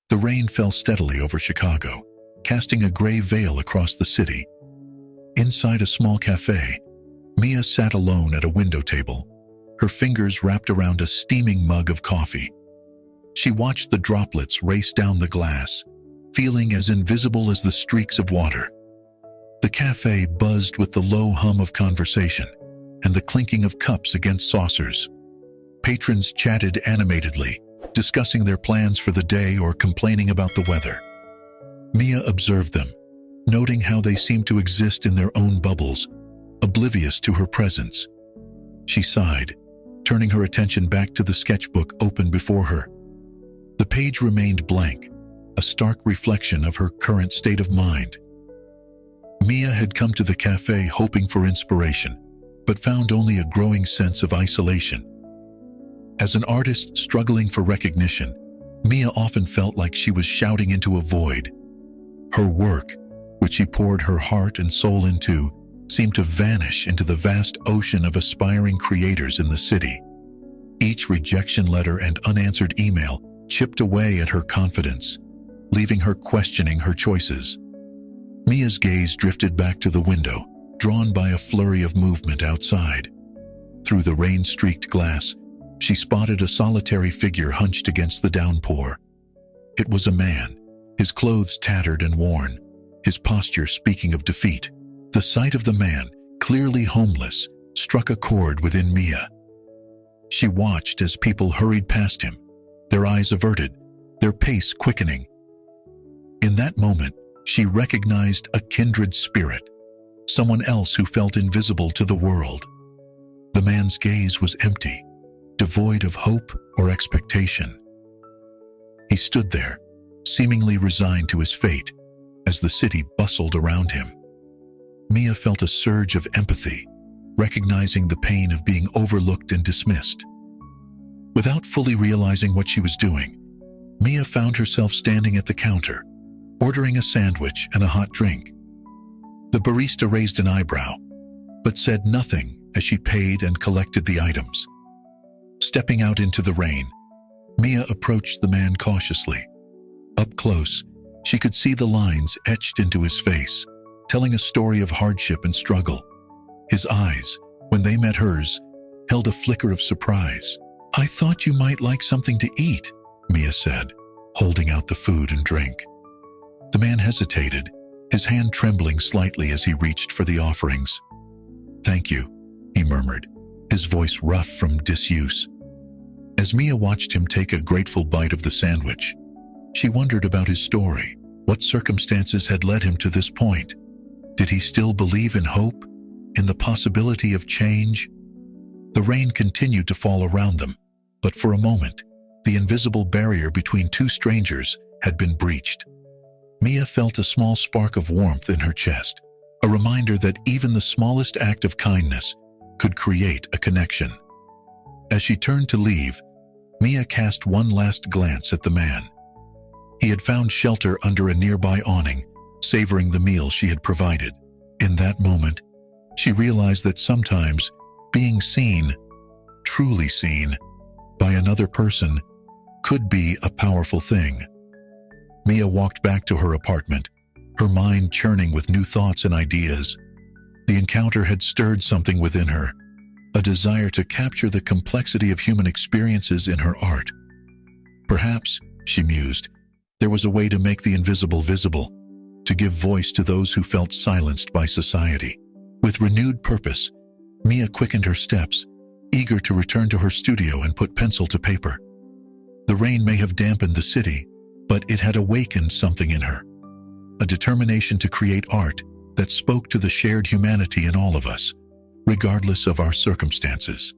The rain fell steadily over Chicago, casting a gray veil across the city. Inside a small cafe, Mia sat alone at a window table, her fingers wrapped around a steaming mug of coffee. She watched the droplets race down the glass, feeling as invisible as the streaks of water. The cafe buzzed with the low hum of conversation and the clinking of cups against saucers. Patrons chatted animatedly, discussing their plans for the day or complaining about the weather. Mia observed them, noting how they seemed to exist in their own bubbles, oblivious to her presence. She sighed, turning her attention back to the sketchbook open before her. The page remained blank, a stark reflection of her current state of mind. Mia had come to the cafe hoping for inspiration, but found only a growing sense of isolation. As an artist struggling for recognition, Mia often felt like she was shouting into a void. Her work, which she poured her heart and soul into, seemed to vanish into the vast ocean of aspiring creators in the city. Each rejection letter and unanswered email chipped away at her confidence, leaving her questioning her choices. Mia's gaze drifted back to the window, drawn by a flurry of movement outside. Through the rain-streaked glass, she spotted a solitary figure hunched against the downpour. It was a man, his clothes tattered and worn, his posture speaking of defeat. The sight of the man, clearly homeless, struck a chord within Mia. She watched as people hurried past him, their eyes averted, their pace quickening. In that moment, she recognized a kindred spirit, someone else who felt invisible to the world. The man's gaze was empty, devoid of hope or expectation. He stood there, seemingly resigned to his fate, as the city bustled around him. Mia felt a surge of empathy, recognizing the pain of being overlooked and dismissed. Without fully realizing what she was doing, Mia found herself standing at the counter, ordering a sandwich and a hot drink. The barista raised an eyebrow, but said nothing as she paid and collected the items. Stepping out into the rain, Mia approached the man cautiously. Up close, she could see the lines etched into his face, telling a story of hardship and struggle. His eyes, when they met hers, held a flicker of surprise. "I thought you might like something to eat," Mia said, holding out the food and drink. The man hesitated, his hand trembling slightly as he reached for the offerings. "Thank you," he murmured, his voice rough from disuse. As Mia watched him take a grateful bite of the sandwich, she wondered about his story. What circumstances had led him to this point? Did he still believe in hope, in the possibility of change? The rain continued to fall around them, but for a moment, the invisible barrier between two strangers had been breached. Mia felt a small spark of warmth in her chest, a reminder that even the smallest act of kindness could create a connection. As she turned to leave, Mia cast one last glance at the man. He had found shelter under a nearby awning, savoring the meal she had provided. In that moment, she realized that sometimes being seen, truly seen, by another person could be a powerful thing. Mia walked back to her apartment, her mind churning with new thoughts and ideas. The encounter had stirred something within her, a desire to capture the complexity of human experiences in her art. Perhaps, she mused, there was a way to make the invisible visible, to give voice to those who felt silenced by society. With renewed purpose, Mia quickened her steps, eager to return to her studio and put pencil to paper. The rain may have dampened the city, but it had awakened something in her, a determination to create art that spoke to the shared humanity in all of us, regardless of our circumstances.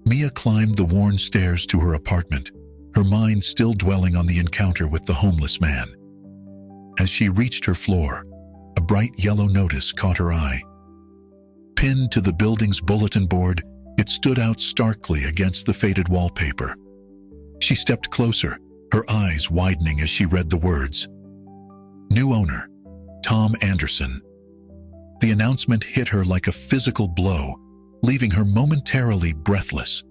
Mia climbed the worn stairs to her apartment, her mind still dwelling on the encounter with the homeless man. As she reached her floor, a bright yellow notice caught her eye. Pinned to the building's bulletin board, it stood out starkly against the faded wallpaper. She stepped closer, her eyes widening as she read the words. New owner, Tom Anderson. The announcement hit her like a physical blow, leaving her momentarily breathless.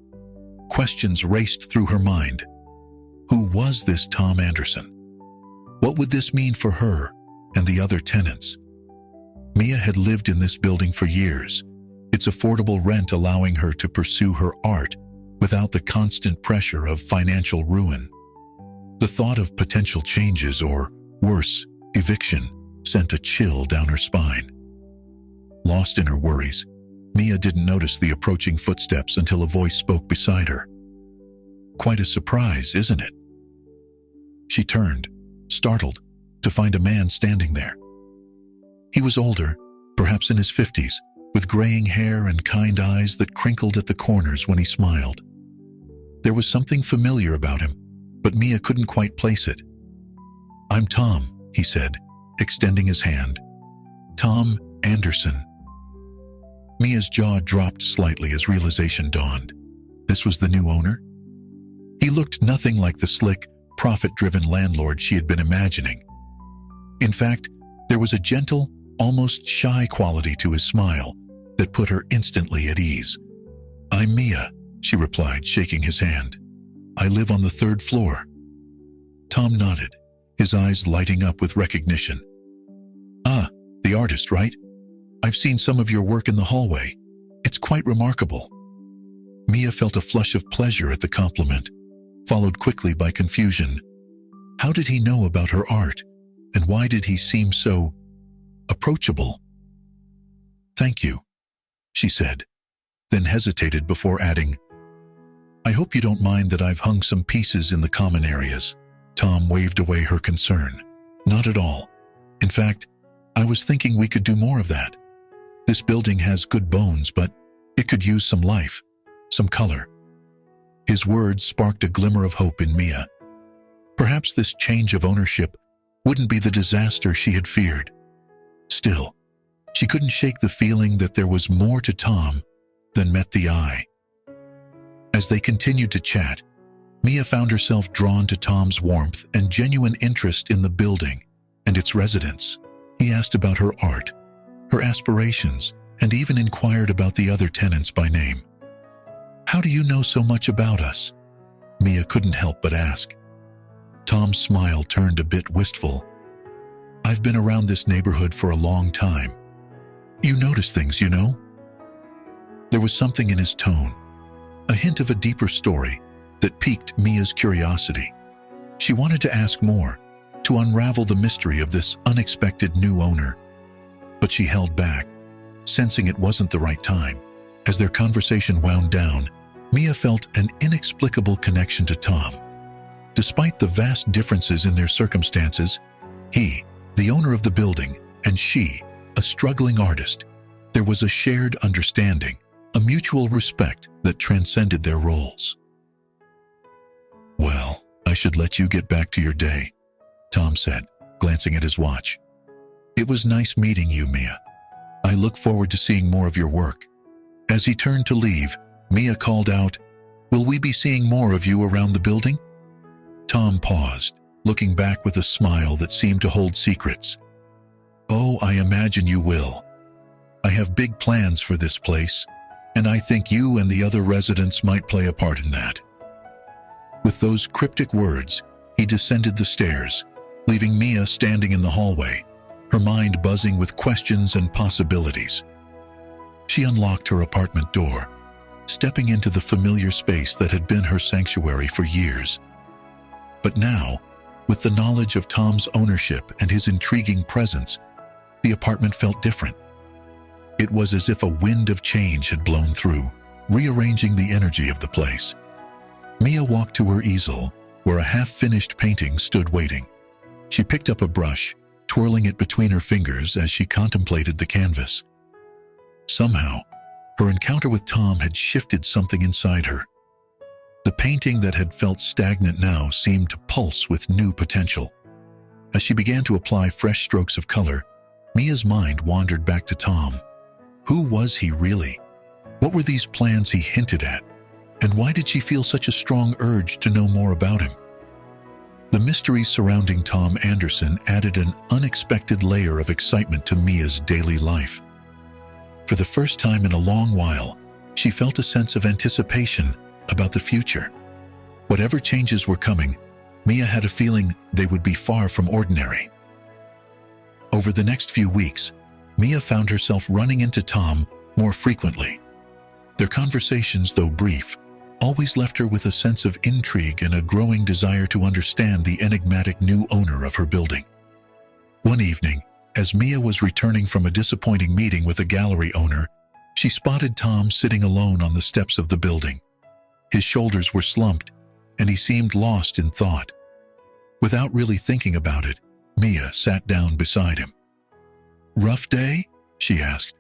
Questions raced through her mind. Who was this Tom Anderson? What would this mean for her and the other tenants? Mia had lived in this building for years, its affordable rent allowing her to pursue her art without the constant pressure of financial ruin. The thought of potential changes or, worse, eviction sent a chill down her spine. Lost in her worries, Mia didn't notice the approaching footsteps until a voice spoke beside her. Quite a surprise, isn't it? She turned, startled, to find a man standing there. He was older, perhaps in his 50s, with graying hair and kind eyes that crinkled at the corners when he smiled. There was something familiar about him, but Mia couldn't quite place it. "I'm Tom," he said, extending his hand. "Tom Anderson." Mia's jaw dropped slightly as realization dawned. This was the new owner? He looked nothing like the slick, profit-driven landlord she had been imagining. In fact, there was a gentle, almost shy quality to his smile that put her instantly at ease. "I'm Mia," she replied, shaking his hand. "I live on the 3rd floor." Tom nodded, his eyes lighting up with recognition. "Ah, the artist, right? I've seen some of your work in the hallway. It's quite remarkable." Mia felt a flush of pleasure at the compliment, followed quickly by confusion. How did he know about her art, and why did he seem so approachable? "Thank you," she said, then hesitated before adding, "I hope you don't mind that I've hung some pieces in the common areas." Tom waved away her concern. "Not at all. In fact, I was thinking we could do more of that. This building has good bones, but it could use some life, some color." His words sparked a glimmer of hope in Mia. Perhaps this change of ownership wouldn't be the disaster she had feared. Still, she couldn't shake the feeling that there was more to Tom than met the eye. As they continued to chat, Mia found herself drawn to Tom's warmth and genuine interest in the building and its residents. He asked about her art, her aspirations, and even inquired about the other tenants by name. "How do you know so much about us?" Mia couldn't help but ask. Tom's smile turned a bit wistful. "I've been around this neighborhood for a long time. You notice things, you know?" There was something in his tone, a hint of a deeper story that piqued Mia's curiosity. She wanted to ask more, to unravel the mystery of this unexpected new owner. But she held back, sensing it wasn't the right time. As their conversation wound down, Mia felt an inexplicable connection to Tom. Despite the vast differences in their circumstances, he, the owner of the building, and she, a struggling artist, there was a shared understanding, a mutual respect that transcended their roles. "Well, I should let you get back to your day," Tom said, glancing at his watch. "It was nice meeting you, Mia. I look forward to seeing more of your work." As he turned to leave, Mia called out, "Will we be seeing more of you around the building?" Tom paused, looking back with a smile that seemed to hold secrets. "Oh, I imagine you will. I have big plans for this place, and I think you and the other residents might play a part in that." With those cryptic words, he descended the stairs, leaving Mia standing in the hallway, her mind buzzing with questions and possibilities. She unlocked her apartment door, stepping into the familiar space that had been her sanctuary for years. But now, with the knowledge of Tom's ownership and his intriguing presence, the apartment felt different. It was as if a wind of change had blown through, rearranging the energy of the place. Mia walked to her easel, where a half-finished painting stood waiting. She picked up a brush, twirling it between her fingers as she contemplated the canvas. Somehow, her encounter with Tom had shifted something inside her. The painting that had felt stagnant now seemed to pulse with new potential. As she began to apply fresh strokes of color, Mia's mind wandered back to Tom. Who was he really? What were these plans he hinted at? And why did she feel such a strong urge to know more about him? The mysteries surrounding Tom Anderson added an unexpected layer of excitement to Mia's daily life. For the first time in a long while, she felt a sense of anticipation about the future. Whatever changes were coming, Mia had a feeling they would be far from ordinary. Over the next few weeks, Mia found herself running into Tom more frequently. Their conversations, though brief, always left her with a sense of intrigue and a growing desire to understand the enigmatic new owner of her building. One evening, as Mia was returning from a disappointing meeting with a gallery owner, she spotted Tom sitting alone on the steps of the building. His shoulders were slumped, and he seemed lost in thought. Without really thinking about it, Mia sat down beside him. "Rough day?" she asked,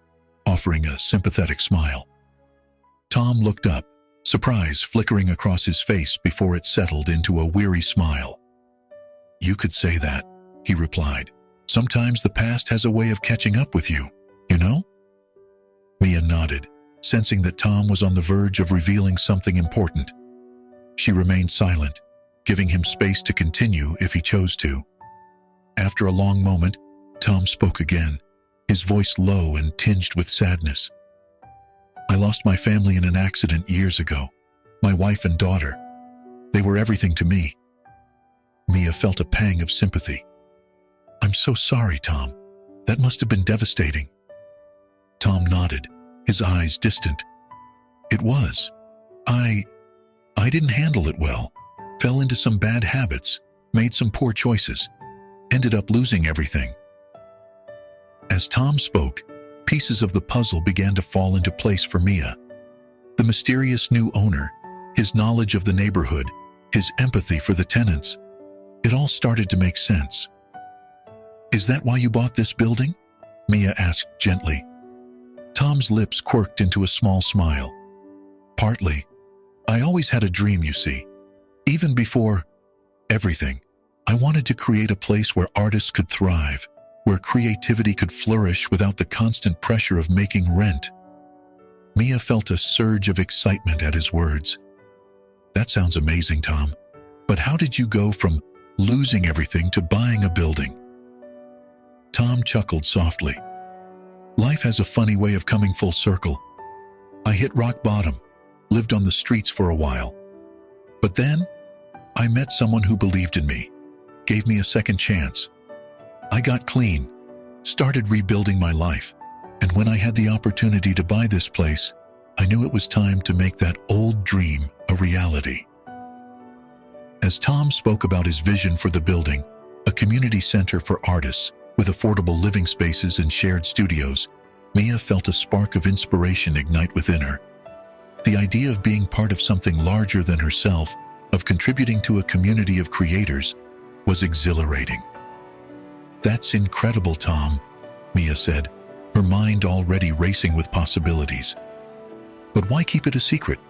offering a sympathetic smile. Tom looked up, surprise flickering across his face before it settled into a weary smile. "You could say that," he replied. "Sometimes the past has a way of catching up with you, you know?" Mia nodded, sensing that Tom was on the verge of revealing something important. She remained silent, giving him space to continue if he chose to. After a long moment, Tom spoke again, his voice low and tinged with sadness. "I lost my family in an accident years ago. My wife and daughter. They were everything to me." Mia felt a pang of sympathy. "I'm so sorry, Tom. That must have been devastating." Tom nodded, his eyes distant. "It was. I didn't handle it well. Fell into some bad habits, made some poor choices, ended up losing everything." As Tom spoke, pieces of the puzzle began to fall into place for Mia. The mysterious new owner, his knowledge of the neighborhood, his empathy for the tenants. It all started to make sense. "Is that why you bought this building?" Mia asked gently. Tom's lips quirked into a small smile. "Partly. I always had a dream, you see. Even before everything, I wanted to create a place where artists could thrive, where creativity could flourish without the constant pressure of making rent." Mia felt a surge of excitement at his words. "That sounds amazing, Tom. But how did you go from losing everything to buying a building?" Tom chuckled softly. "Life has a funny way of coming full circle. I hit rock bottom, lived on the streets for a while. But then, I met someone who believed in me, gave me a second chance. I got clean, started rebuilding my life, and when I had the opportunity to buy this place, I knew it was time to make that old dream a reality." As Tom spoke about his vision for the building, a community center for artists with affordable living spaces and shared studios, Mia felt a spark of inspiration ignite within her. The idea of being part of something larger than herself, of contributing to a community of creators, was exhilarating. "That's incredible, Tom," Mia said, her mind already racing with possibilities. "But why keep it a secret?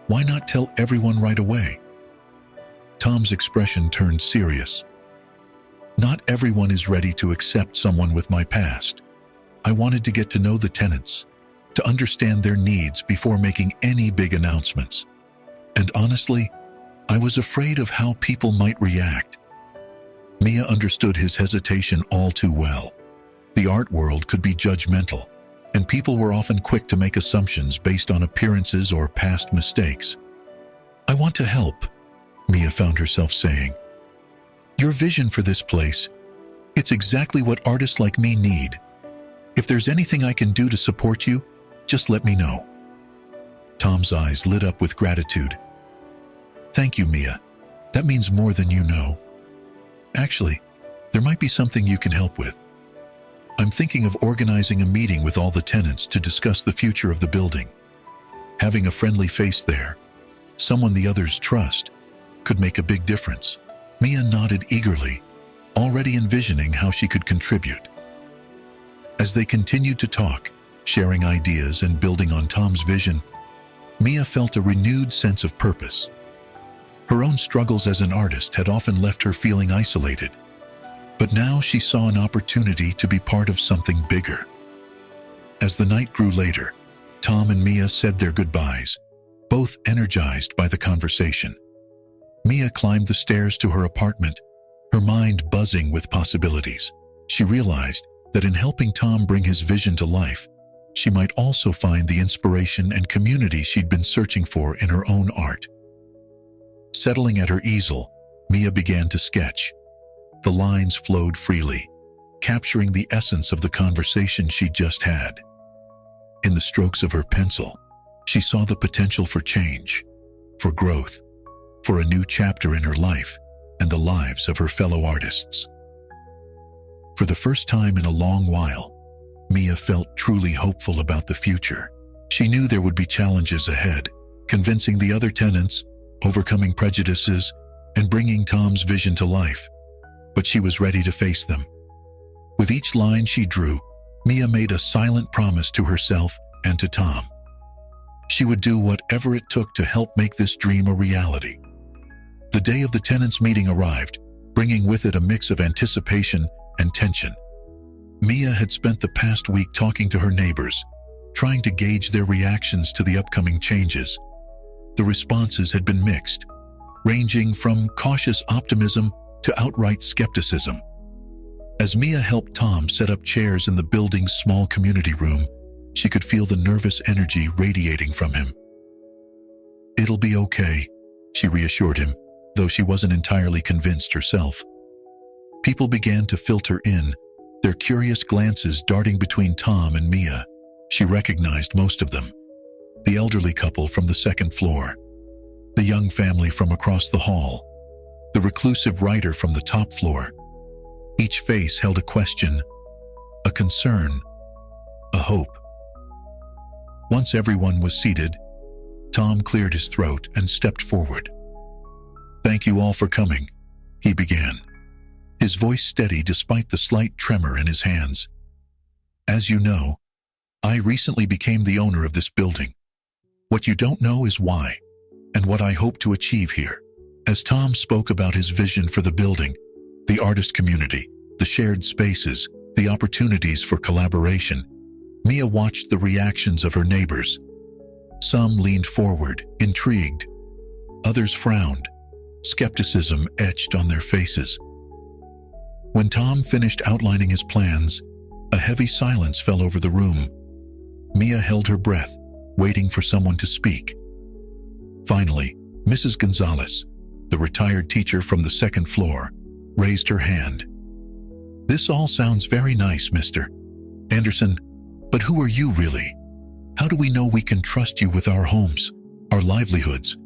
Why not tell everyone right away?" Tom's expression turned serious. "Not everyone is ready to accept someone with my past. I wanted to get to know the tenants, to understand their needs before making any big announcements. And honestly, I was afraid of how people might react." Mia understood his hesitation all too well. The art world could be judgmental, and people were often quick to make assumptions based on appearances or past mistakes. "I want to help," Mia found herself saying. "Your vision for this place, it's exactly what artists like me need. If there's anything I can do to support you, just let me know." Tom's eyes lit up with gratitude. "Thank you, Mia. That means more than you know. Actually, there might be something you can help with. I'm thinking of organizing a meeting with all the tenants to discuss the future of the building. Having a friendly face there, someone the others trust, could make a big difference." Mia nodded eagerly, already envisioning how she could contribute. As they continued to talk, sharing ideas and building on Tom's vision, Mia felt a renewed sense of purpose. Her own struggles as an artist had often left her feeling isolated, but now she saw an opportunity to be part of something bigger. As the night grew later, Tom and Mia said their goodbyes, both energized by the conversation. Mia climbed the stairs to her apartment, her mind buzzing with possibilities. She realized that in helping Tom bring his vision to life, she might also find the inspiration and community she'd been searching for in her own art. Settling at her easel, Mia began to sketch. The lines flowed freely, capturing the essence of the conversation she'd just had. In the strokes of her pencil, she saw the potential for change, for growth, for a new chapter in her life and the lives of her fellow artists. For the first time in a long while, Mia felt truly hopeful about the future. She knew there would be challenges ahead, convincing the other tenants, overcoming prejudices, and bringing Tom's vision to life. But she was ready to face them. With each line she drew, Mia made a silent promise to herself and to Tom. She would do whatever it took to help make this dream a reality. The day of the tenants' meeting arrived, bringing with it a mix of anticipation and tension. Mia had spent the past week talking to her neighbors, trying to gauge their reactions to the upcoming changes. The responses had been mixed, ranging from cautious optimism to outright skepticism. As Mia helped Tom set up chairs in the building's small community room, she could feel the nervous energy radiating from him. "It'll be okay," she reassured him, though she wasn't entirely convinced herself. People began to filter in, their curious glances darting between Tom and Mia. She recognized most of them: the elderly couple from the second floor, the young family from across the hall, the reclusive writer from the top floor. Each face held a question, a concern, a hope. Once everyone was seated, Tom cleared his throat and stepped forward. "Thank you all for coming," he began, his voice steady despite the slight tremor in his hands. "As you know, I recently became the owner of this building. What you don't know is why, and what I hope to achieve here." As Tom spoke about his vision for the building, the artist community, the shared spaces, the opportunities for collaboration, Mia watched the reactions of her neighbors. Some leaned forward, intrigued. Others frowned, skepticism etched on their faces. When Tom finished outlining his plans, a heavy silence fell over the room. Mia held her breath, waiting for someone to speak. Finally, Mrs. Gonzalez, the retired teacher from the second floor, raised her hand. "This all sounds very nice, Mr. Anderson, but who are you really? How do we know we can trust you with our homes, our livelihoods?"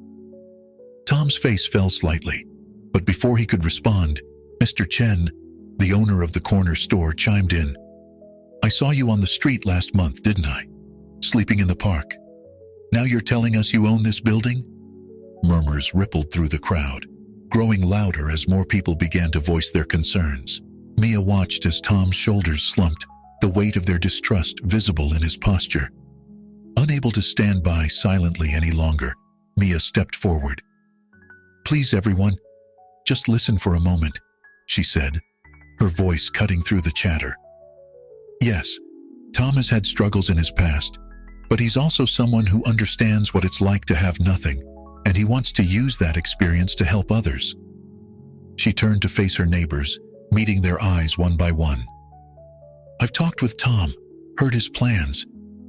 Tom's face fell slightly, but before he could respond, Mr. Chen, the owner of the corner store, chimed in. "I saw you on the street last month, didn't I? Sleeping in the park. Now you're telling us you own this building?" Murmurs rippled through the crowd, growing louder as more people began to voice their concerns. Mia watched as Tom's shoulders slumped, the weight of their distrust visible in his posture. Unable to stand by silently any longer, Mia stepped forward. "Please, everyone, just listen for a moment," she said, her voice cutting through the chatter. "Yes, Tom has had struggles in his past, but he's also someone who understands what it's like to have nothing, and he wants to use that experience to help others." She turned to face her neighbors, meeting their eyes one by one. "I've talked with Tom, heard his plans.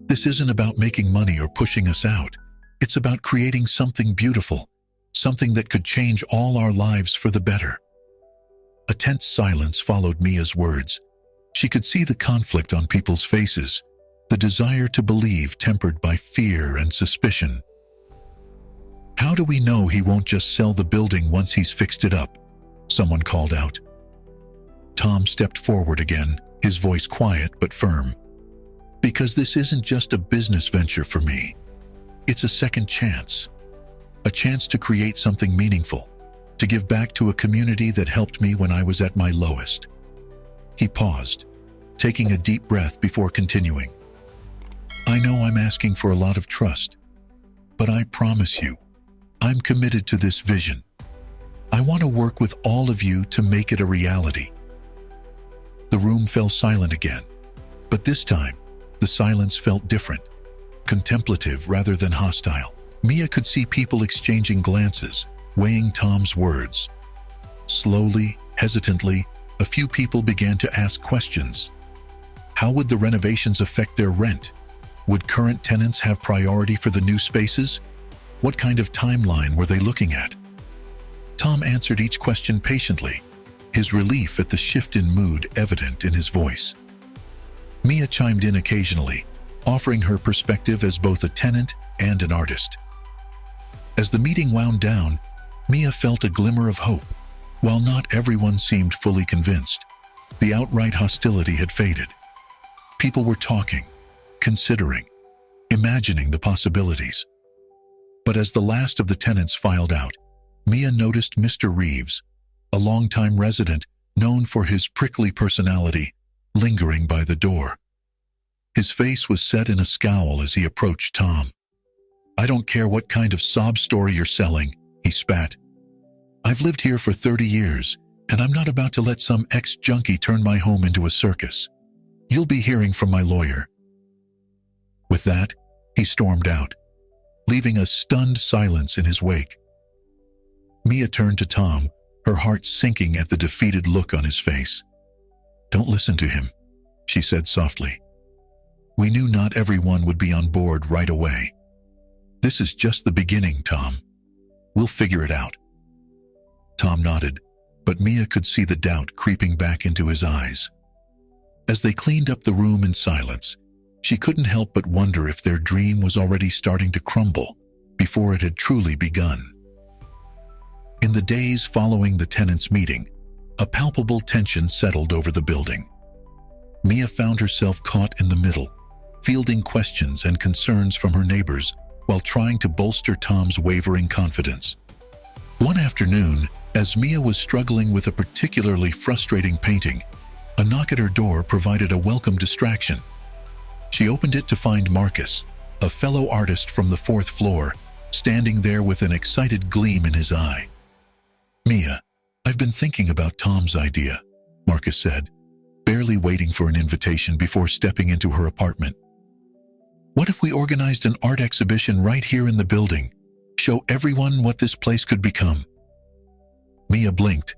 This isn't about making money or pushing us out. It's about creating something beautiful, something that could change all our lives for the better." A tense silence followed Mia's words. She could see the conflict on people's faces, the desire to believe tempered by fear and suspicion. "How do we know he won't just sell the building once he's fixed it up?" someone called out. Tom stepped forward again, his voice quiet but firm. "Because this isn't just a business venture for me. It's a second chance. A chance to create something meaningful, to give back to a community that helped me when I was at my lowest." He paused, taking a deep breath before continuing. "I know I'm asking for a lot of trust, but I promise you, I'm committed to this vision. I want to work with all of you to make it a reality." The room fell silent again, but this time, the silence felt different, contemplative rather than hostile. Mia could see people exchanging glances, weighing Tom's words. Slowly, hesitantly, a few people began to ask questions. How would the renovations affect their rent? Would current tenants have priority for the new spaces? What kind of timeline were they looking at? Tom answered each question patiently, his relief at the shift in mood evident in his voice. Mia chimed in occasionally, offering her perspective as both a tenant and an artist. As the meeting wound down, Mia felt a glimmer of hope. While not everyone seemed fully convinced, the outright hostility had faded. People were talking, considering, imagining the possibilities. But as the last of the tenants filed out, Mia noticed Mr. Reeves, a longtime resident known for his prickly personality, lingering by the door. His face was set in a scowl as he approached Tom. "I don't care what kind of sob story you're selling," he spat. "I've lived here for 30 years, and I'm not about to let some ex-junkie turn my home into a circus. You'll be hearing from my lawyer." With that, he stormed out, leaving a stunned silence in his wake. Mia turned to Tom, her heart sinking at the defeated look on his face. "Don't listen to him," she said softly. "We knew not everyone would be on board right away. This is just the beginning, Tom. We'll figure it out." Tom nodded, but Mia could see the doubt creeping back into his eyes. As they cleaned up the room in silence, she couldn't help but wonder if their dream was already starting to crumble before it had truly begun. In the days following the tenants' meeting, a palpable tension settled over the building. Mia found herself caught in the middle, fielding questions and concerns from her neighbors while trying to bolster Tom's wavering confidence. One afternoon, as Mia was struggling with a particularly frustrating painting, a knock at her door provided a welcome distraction. She opened it to find Marcus, a fellow artist from the 4th floor, standing there with an excited gleam in his eye. "Mia, I've been thinking about Tom's idea," Marcus said, barely waiting for an invitation before stepping into her apartment. "What if we organized an art exhibition right here in the building? Show everyone what this place could become." Mia blinked,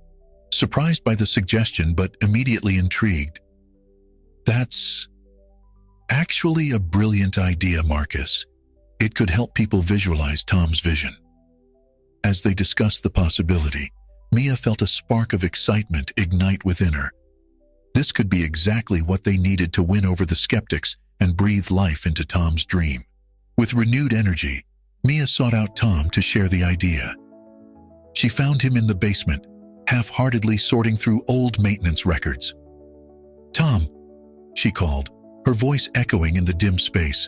surprised by the suggestion but immediately intrigued. "That's actually a brilliant idea, Marcus. It could help people visualize Tom's vision." As they discussed the possibility, Mia felt a spark of excitement ignite within her. This could be exactly what they needed to win over the skeptics and breathe life into Tom's dream. With renewed energy, Mia sought out Tom to share the idea. She found him in the basement, half-heartedly sorting through old maintenance records. "Tom," she called, her voice echoing in the dim space,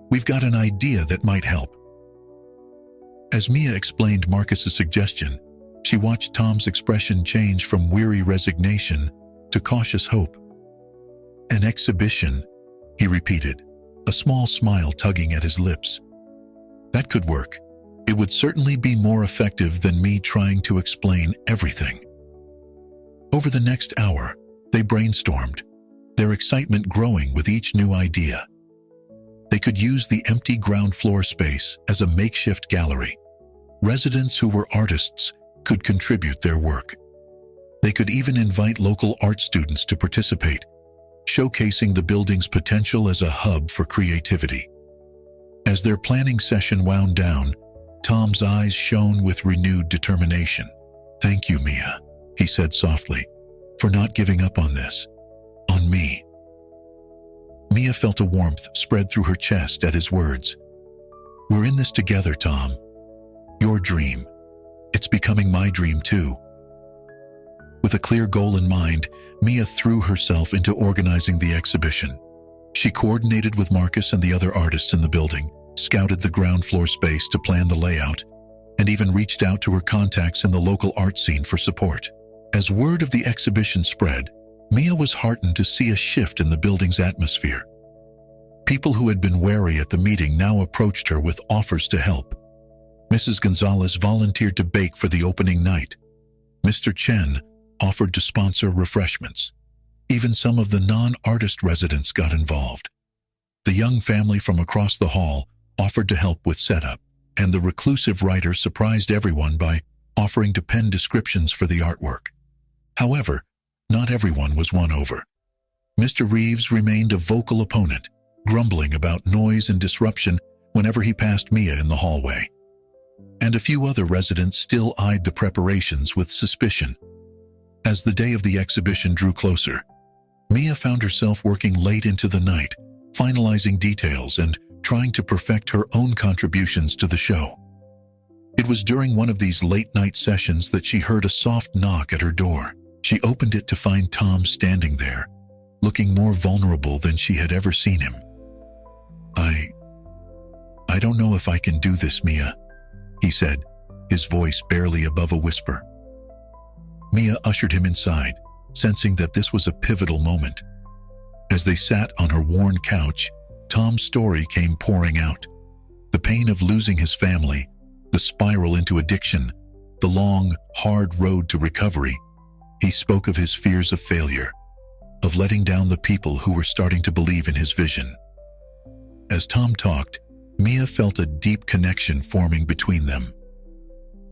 "we've got an idea that might help." As Mia explained Marcus's suggestion, she watched Tom's expression change from weary resignation to cautious hope. "An exhibition," he repeated, a small smile tugging at his lips. "That could work. It would certainly be more effective than me trying to explain everything." Over the next hour, they brainstormed, their excitement growing with each new idea. They could use the empty ground floor space as a makeshift gallery. Residents who were artists could contribute their work. They could even invite local art students to participate, showcasing the building's potential as a hub for creativity. As their planning session wound down, Tom's eyes shone with renewed determination. "Thank you, Mia," he said softly, "for not giving up on this. On me." Mia felt a warmth spread through her chest at his words. "We're in this together, Tom. Your dream. It's becoming my dream too." With a clear goal in mind, Mia threw herself into organizing the exhibition. She coordinated with Marcus and the other artists in the building, scouted the ground floor space to plan the layout, and even reached out to her contacts in the local art scene for support. As word of the exhibition spread, Mia was heartened to see a shift in the building's atmosphere. People who had been wary at the meeting now approached her with offers to help. Mrs. Gonzalez volunteered to bake for the opening night. Mr. Chen offered to sponsor refreshments. Even some of the non-artist residents got involved. The young family from across the hall offered to help with setup, and the reclusive writer surprised everyone by offering to pen descriptions for the artwork. However, not everyone was won over. Mr. Reeves remained a vocal opponent, grumbling about noise and disruption whenever he passed Mia in the hallway. and a few other residents still eyed the preparations with suspicion. As the day of the exhibition drew closer, Mia found herself working late into the night, finalizing details and trying to perfect her own contributions to the show. It was during one of these late-night sessions that she heard a soft knock at her door. She opened it to find Tom standing there, looking more vulnerable than she had ever seen him. I don't know if I can do this, Mia," he said, his voice barely above a whisper. Mia ushered him inside, sensing that this was a pivotal moment. As they sat on her worn couch, Tom's story came pouring out. The pain of losing his family, the spiral into addiction, the long, hard road to recovery. He spoke of his fears of failure, of letting down the people who were starting to believe in his vision. As Tom talked, Mia felt a deep connection forming between them.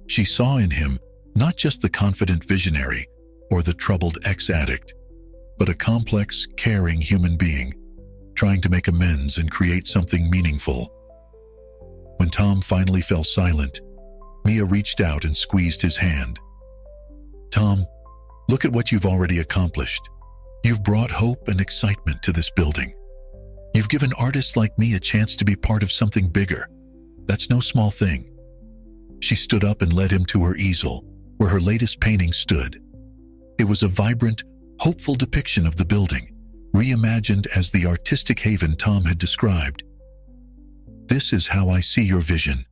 She saw in him not just the confident visionary or the troubled ex-addict, but a complex, caring human being, trying to make amends and create something meaningful. When Tom finally fell silent, Mia reached out and squeezed his hand. "Tom, look at what you've already accomplished. You've brought hope and excitement to this building. You've given artists like me a chance to be part of something bigger. That's no small thing." She stood up and led him to her easel, where her latest painting stood. It was a vibrant, hopeful depiction of the building, reimagined as the artistic haven Tom had described. "This is how I see your vision,"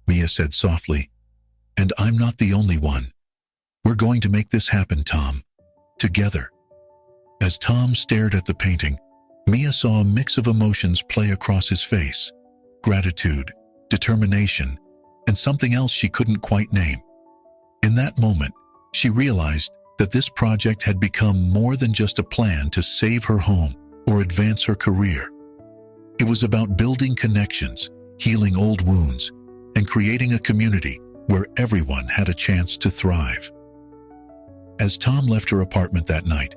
Mia said softly, "and I'm not the only one. We're going to make this happen, Tom. Together." As Tom stared at the painting, Mia saw a mix of emotions play across his face: gratitude, determination, and something else she couldn't quite name. In that moment, she realized that this project had become more than just a plan to save her home or advance her career. It was about building connections, healing old wounds, and creating a community where everyone had a chance to thrive. As Tom left her apartment that night,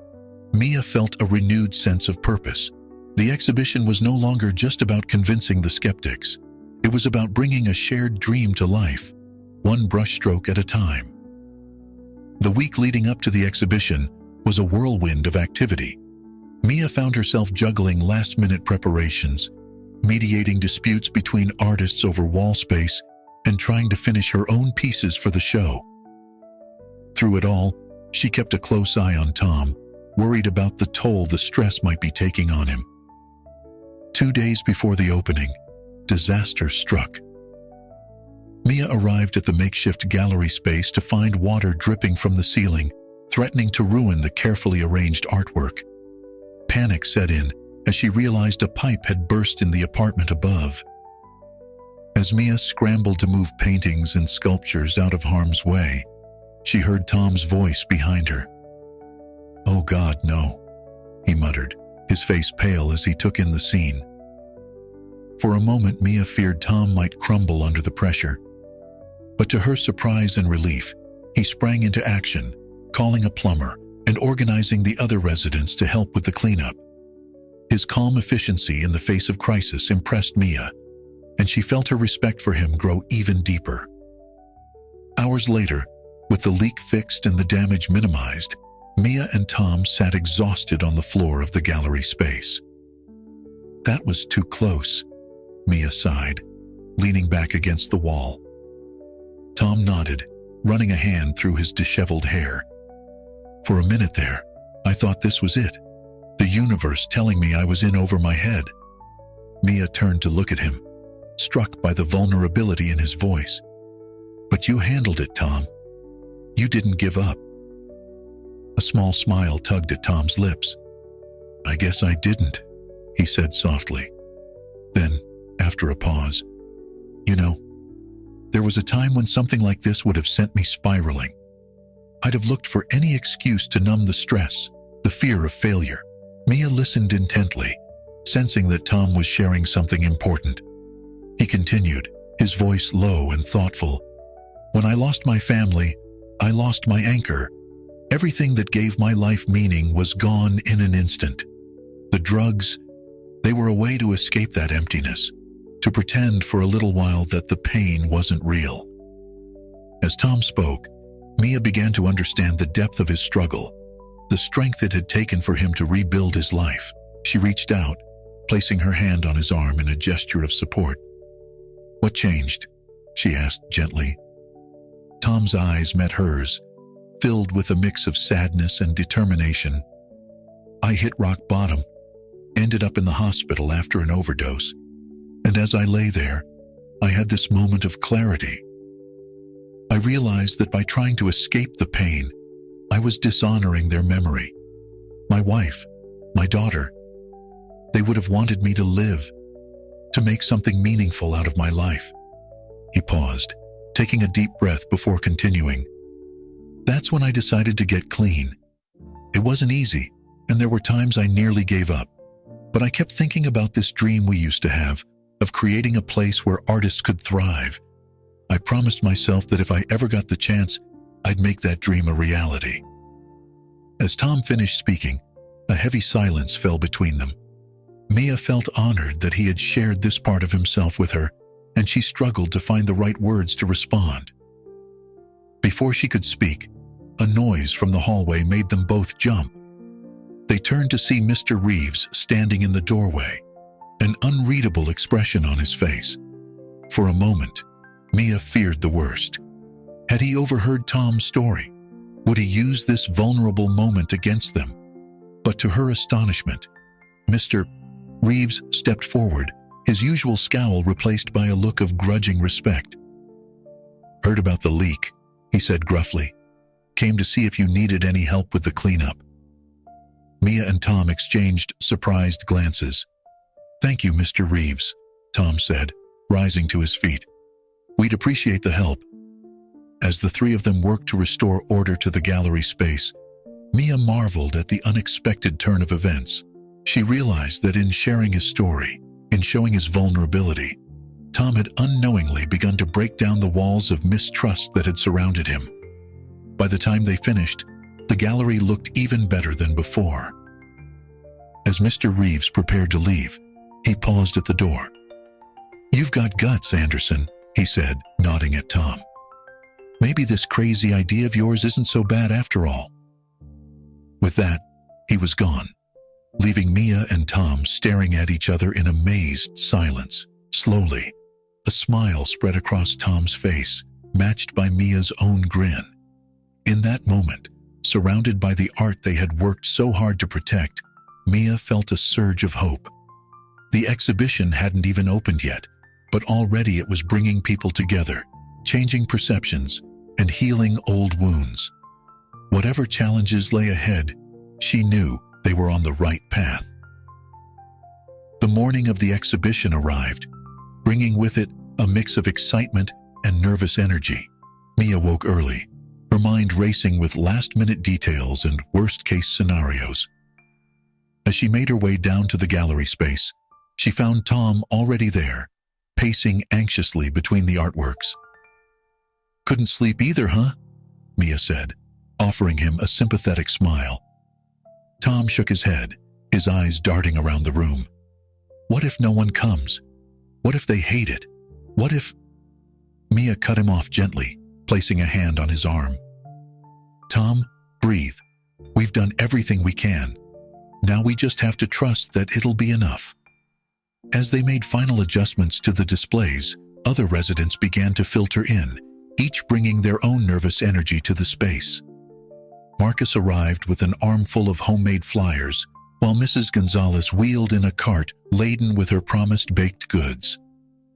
Mia felt a renewed sense of purpose. The exhibition was no longer just about convincing the skeptics. It was about bringing a shared dream to life, one brushstroke at a time. The week leading up to the exhibition was a whirlwind of activity. Mia found herself juggling last-minute preparations, mediating disputes between artists over wall space, and trying to finish her own pieces for the show. Through it all, she kept a close eye on Tom, worried about the toll the stress might be taking on him. 2 days before the opening, disaster struck. Mia arrived at the makeshift gallery space to find water dripping from the ceiling, threatening to ruin the carefully arranged artwork. Panic set in as she realized a pipe had burst in the apartment above. As Mia scrambled to move paintings and sculptures out of harm's way, she heard Tom's voice behind her. "Oh God, no," he muttered, his face pale as he took in the scene. For a moment, Mia feared Tom might crumble under the pressure. But to her surprise and relief, he sprang into action, calling a plumber and organizing the other residents to help with the cleanup. His calm efficiency in the face of crisis impressed Mia, and she felt her respect for him grow even deeper. Hours later, with the leak fixed and the damage minimized, Mia and Tom sat exhausted on the floor of the gallery space. "That was too close," Mia sighed, leaning back against the wall. Tom nodded, running a hand through his disheveled hair. "For a minute there, I thought this was it. The universe telling me I was in over my head." Mia turned to look at him, struck by the vulnerability in his voice. "But you handled it, Tom. You didn't give up." A small smile tugged at Tom's lips. "I guess I didn't," he said softly. Then, after a pause, "You know, there was a time when something like this would have sent me spiraling. I'd have looked for any excuse to numb the stress, the fear of failure." Mia listened intently, sensing that Tom was sharing something important. He continued, his voice low and thoughtful. "When I lost my family, I lost my anchor. Everything that gave my life meaning was gone in an instant. The drugs, they were a way to escape that emptiness, to pretend for a little while that the pain wasn't real. As Tom spoke, Mia began to understand the depth of his struggle, the strength it had taken for him to rebuild his life. She reached out, placing her hand on his arm in a gesture of support. "What changed?" she asked gently. Tom's eyes met hers, filled with a mix of sadness and determination. "I hit rock bottom, ended up in the hospital after an overdose, and as I lay there, I had this moment of clarity. I realized that by trying to escape the pain, I was dishonoring their memory. My wife, my daughter, they would have wanted me to live, to make something meaningful out of my life." He paused, taking a deep breath before continuing. "That's when I decided to get clean. It wasn't easy, and there were times I nearly gave up. But I kept thinking about this dream we used to have, of creating a place where artists could thrive. I promised myself that if I ever got the chance, I'd make that dream a reality." As Tom finished speaking, a heavy silence fell between them. Mia felt honored that he had shared this part of himself with her, and she struggled to find the right words to respond. Before she could speak, a noise from the hallway made them both jump. They turned to see Mr. Reeves standing in the doorway, an unreadable expression on his face. For a moment, Mia feared the worst. Had he overheard Tom's story? Would he use this vulnerable moment against them? But to her astonishment, Mr. Reeves stepped forward, his usual scowl replaced by a look of grudging respect. "Heard about the leak," he said gruffly. "Came to see if you needed any help with the cleanup." Mia and Tom exchanged surprised glances. "Thank you, Mr. Reeves," Tom said, rising to his feet. "We'd appreciate the help." As the three of them worked to restore order to the gallery space, Mia marveled at the unexpected turn of events. She realized that in sharing his story, in showing his vulnerability, Tom had unknowingly begun to break down the walls of mistrust that had surrounded him. By the time they finished, the gallery looked even better than before. As Mr. Reeves prepared to leave, he paused at the door. "You've got guts, Anderson," he said, nodding at Tom. "Maybe this crazy idea of yours isn't so bad after all." With that, he was gone, leaving Mia and Tom staring at each other in amazed silence. Slowly, a smile spread across Tom's face, matched by Mia's own grin. In that moment, surrounded by the art they had worked so hard to protect, Mia felt a surge of hope. The exhibition hadn't even opened yet, but already it was bringing people together, changing perceptions, and healing old wounds. Whatever challenges lay ahead, she knew they were on the right path. The morning of the exhibition arrived, bringing with it a mix of excitement and nervous energy. Mia woke early, her mind racing with last-minute details and worst-case scenarios. As she made her way down to the gallery space, she found Tom already there, pacing anxiously between the artworks. "Couldn't sleep either, huh?" Mia said, offering him a sympathetic smile. Tom shook his head, his eyes darting around the room. What if no one comes? What if they hate it? What if... Mia cut him off gently, placing a hand on his arm. "Tom, breathe. We've done everything we can. Now we just have to trust that it'll be enough." As they made final adjustments to the displays, other residents began to filter in, each bringing their own nervous energy to the space. Marcus arrived with an armful of homemade flyers, while Mrs. Gonzalez wheeled in a cart laden with her promised baked goods.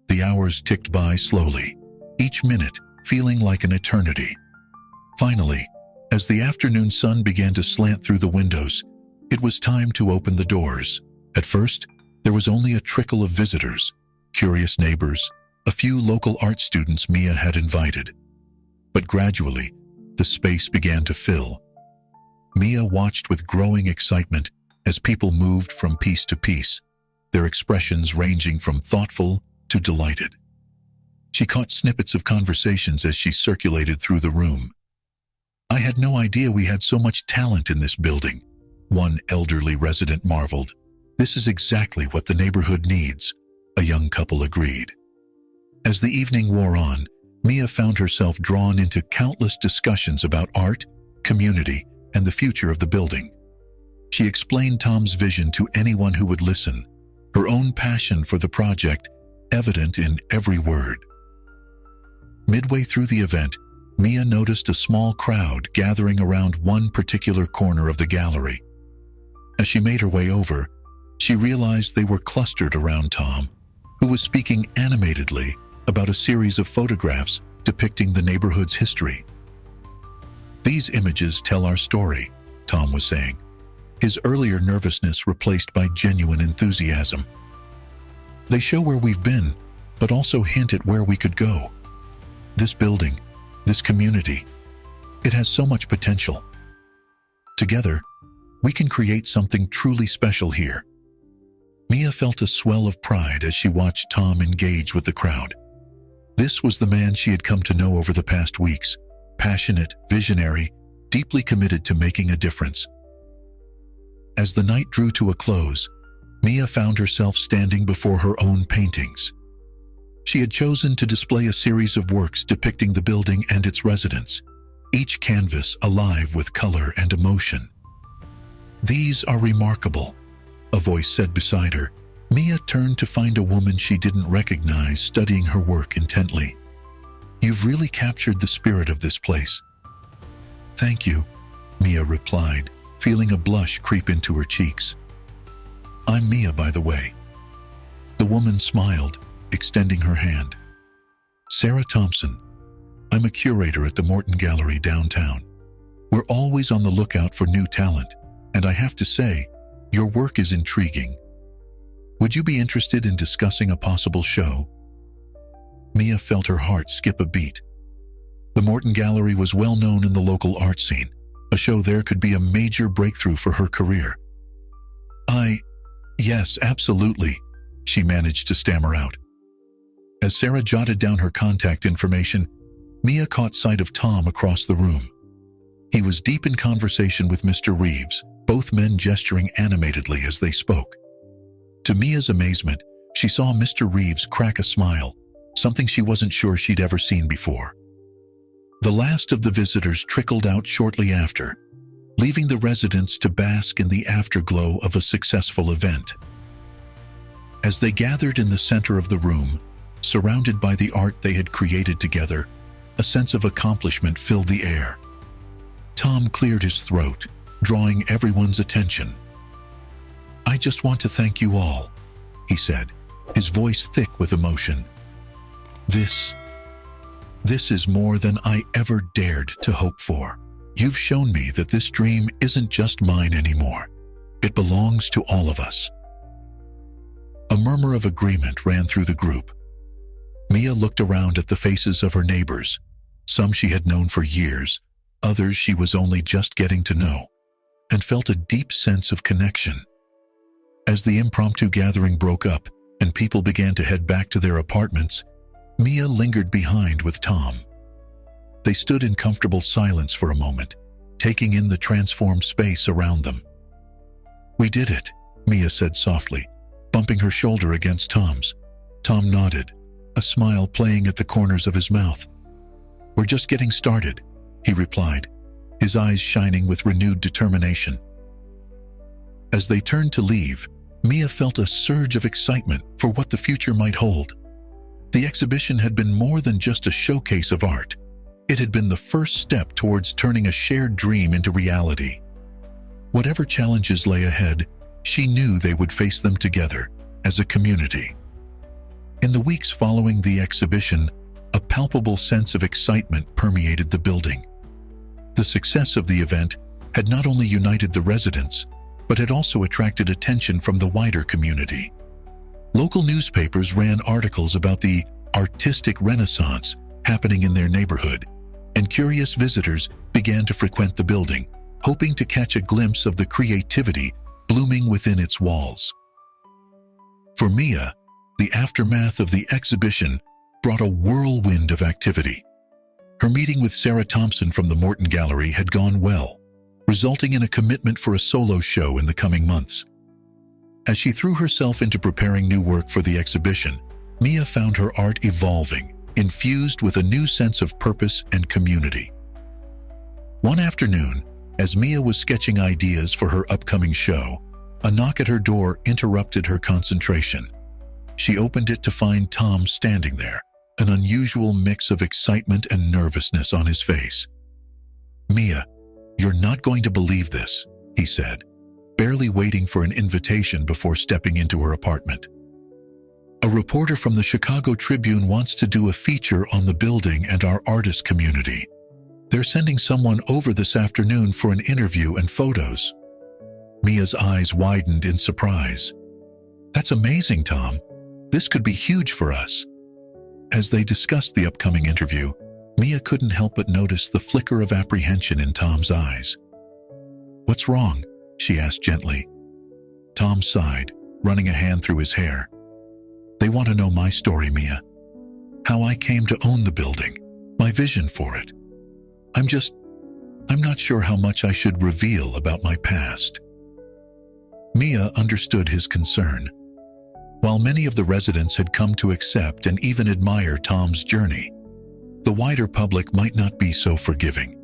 The hours ticked by slowly, each minute feeling like an eternity. Finally, as the afternoon sun began to slant through the windows, it was time to open the doors. At first, there was only a trickle of visitors, curious neighbors, a few local art students Mia had invited. But gradually, the space began to fill. Mia watched with growing excitement as people moved from piece to piece, their expressions ranging from thoughtful to delighted. She caught snippets of conversations as she circulated through the room. "I had no idea we had so much talent in this building," one elderly resident marveled. "This is exactly what the neighborhood needs," a young couple agreed. As the evening wore on, Mia found herself drawn into countless discussions about art, community, and the future of the building. She explained Tom's vision to anyone who would listen, her own passion for the project evident in every word. Midway through the event, Mia noticed a small crowd gathering around one particular corner of the gallery. As she made her way over, she realized they were clustered around Tom, who was speaking animatedly about a series of photographs depicting the neighborhood's history. "These images tell our story," Tom was saying, his earlier nervousness replaced by genuine enthusiasm. "They show where we've been, but also hint at where we could go. This building, this community, it has so much potential. Together, we can create something truly special here." Mia felt a swell of pride as she watched Tom engage with the crowd. This was the man she had come to know over the past weeks, passionate, visionary, deeply committed to making a difference. As the night drew to a close, Mia found herself standing before her own paintings. She had chosen to display a series of works depicting the building and its residents, each canvas alive with color and emotion. "These are remarkable," a voice said beside her. Mia turned to find a woman she didn't recognize studying her work intently. "You've really captured the spirit of this place." "Thank you," Mia replied, feeling a blush creep into her cheeks. "I'm Mia, by the way." The woman smiled, extending her hand. "Sarah Thompson. I'm a curator at the Morton Gallery downtown. We're always on the lookout for new talent, and I have to say, your work is intriguing. Would you be interested in discussing a possible show?" Mia felt her heart skip a beat. The Morton Gallery was well known in the local art scene. A show there could be a major breakthrough for her career. Yes, absolutely," she managed to stammer out. As Sarah jotted down her contact information, Mia caught sight of Tom across the room. He was deep in conversation with Mr. Reeves, both men gesturing animatedly as they spoke. To Mia's amazement, she saw Mr. Reeves crack a smile, something she wasn't sure she'd ever seen before. The last of the visitors trickled out shortly after, leaving the residents to bask in the afterglow of a successful event. As they gathered in the center of the room, surrounded by the art they had created together, a sense of accomplishment filled the air. Tom cleared his throat, drawing everyone's attention. "I just want to thank you all," he said, his voice thick with emotion. This is more than I ever dared to hope for. You've shown me that this dream isn't just mine anymore. It belongs to all of us." A murmur of agreement ran through the group. Mia looked around at the faces of her neighbors. Some she had known for years, others she was only just getting to know, and felt a deep sense of connection. As the impromptu gathering broke up and people began to head back to their apartments, Mia lingered behind with Tom. They stood in comfortable silence for a moment, taking in the transformed space around them. "We did it," Mia said softly, bumping her shoulder against Tom's. Tom nodded, a smile playing at the corners of his mouth. "We're just getting started," he replied, his eyes shining with renewed determination. As they turned to leave, Mia felt a surge of excitement for what the future might hold. The exhibition had been more than just a showcase of art. It had been the first step towards turning a shared dream into reality. Whatever challenges lay ahead, she knew they would face them together as a community. In the weeks following the exhibition, a palpable sense of excitement permeated the building. The success of the event had not only united the residents, but had also attracted attention from the wider community. Local newspapers ran articles about the artistic renaissance happening in their neighborhood, and curious visitors began to frequent the building, hoping to catch a glimpse of the creativity blooming within its walls. For Mia, the aftermath of the exhibition brought a whirlwind of activity. Her meeting with Sarah Thompson from the Morton Gallery had gone well, resulting in a commitment for a solo show in the coming months. As she threw herself into preparing new work for the exhibition, Mia found her art evolving, infused with a new sense of purpose and community. One afternoon, as Mia was sketching ideas for her upcoming show, a knock at her door interrupted her concentration. She opened it to find Tom standing there, an unusual mix of excitement and nervousness on his face. "Mia, you're not going to believe this," he said, barely waiting for an invitation before stepping into her apartment. "A reporter from the Chicago Tribune wants to do a feature on the building and our artist community. They're sending someone over this afternoon for an interview and photos." Mia's eyes widened in surprise. "That's amazing, Tom. This could be huge for us." As they discussed the upcoming interview, Mia couldn't help but notice the flicker of apprehension in Tom's eyes. "What's wrong?" she asked gently. Tom sighed, running a hand through his hair. "They want to know my story, Mia. How I came to own the building, my vision for it. I'm not sure how much I should reveal about my past." Mia understood his concern. While many of the residents had come to accept and even admire Tom's journey, the wider public might not be so forgiving.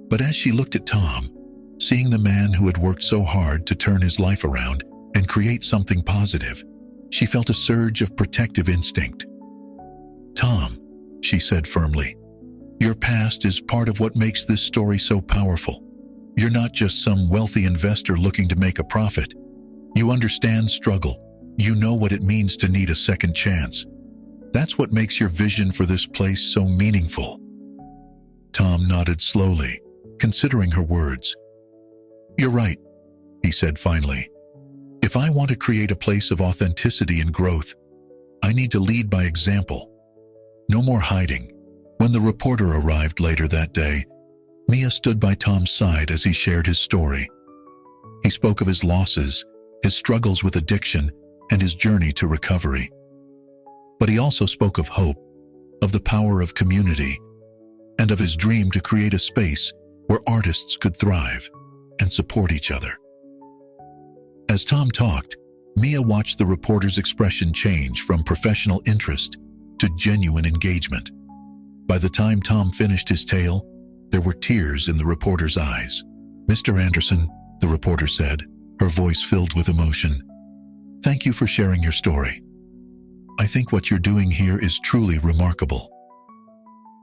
But as she looked at Tom, seeing the man who had worked so hard to turn his life around and create something positive, she felt a surge of protective instinct. "Tom," she said firmly, "your past is part of what makes this story so powerful. You're not just some wealthy investor looking to make a profit. You understand struggle. You know what it means to need a second chance. That's what makes your vision for this place so meaningful." Tom nodded slowly, considering her words. "You're right," he said finally. "If I want to create a place of authenticity and growth, I need to lead by example. No more hiding." When the reporter arrived later that day, Mia stood by Tom's side as he shared his story. He spoke of his losses, his struggles with addiction, and his journey to recovery. But he also spoke of hope, of the power of community, and of his dream to create a space where artists could thrive and support each other. As Tom talked, Mia watched the reporter's expression change from professional interest to genuine engagement. By the time Tom finished his tale, there were tears in the reporter's eyes. "Mr. Anderson," the reporter said, her voice filled with emotion, "thank you for sharing your story. I think what you're doing here is truly remarkable."